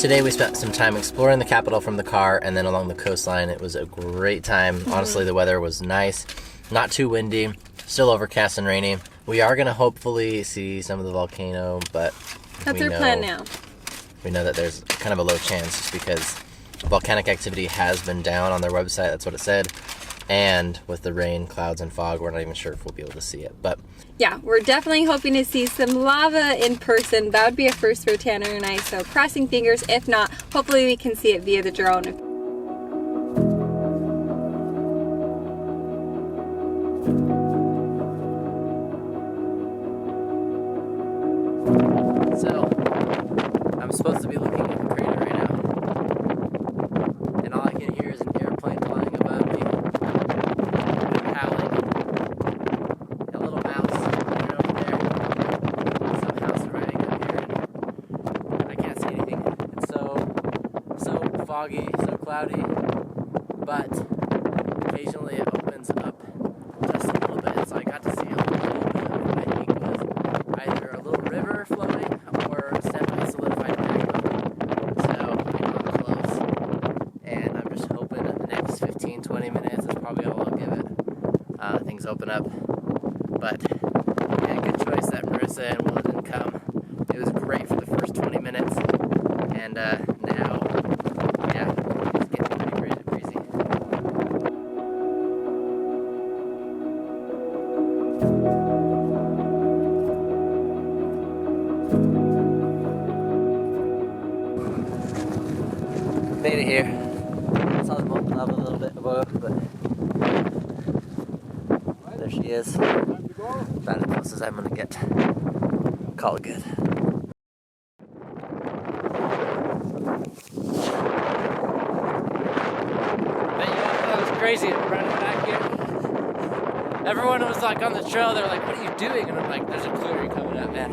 Today we spent some time exploring the capital from the car and then along the coastline. It was a great time. Honestly, the weather was nice, not too windy, still overcast and rainy. We are going to hopefully see some of the volcano, but that's our plan now. We know that there's kind of a low chance just because volcanic activity has been down on their website. That's what it said. And with the rain, clouds, and fog, we're not even sure if we'll be able to see it. But yeah, we're definitely hoping to see some lava in person. That would be a first for Tanner and I, so crossing fingers. If not, hopefully we can see it via the drone. So, I'm supposed to be looking at the crater right now. And all I can hear is an airplane flying above me. Howling. A little mouse right over there. Some house riding up here. And I can't see anything. It's so foggy, so cloudy. But occasionally it opens up just a little bit. So I got to see a little bit of what I think was either a little river flowing or semi-solidified magma. So I'm close. And I'm just hoping that the next 15-20 minutes is probably all I'll give it. Things open up. But yeah, good choice that Marissa and Willa didn't come. It was great for the first 20 minutes. And now, yeah, it's getting pretty crazy. Made it here. Saw the molten lava a little bit above, but there she is. About as close as I'm gonna get. Call it good. But yeah, that was crazy running back here. Everyone was like on the trail, they were like, what are you doing? And I'm like, there's a clearing coming up, man.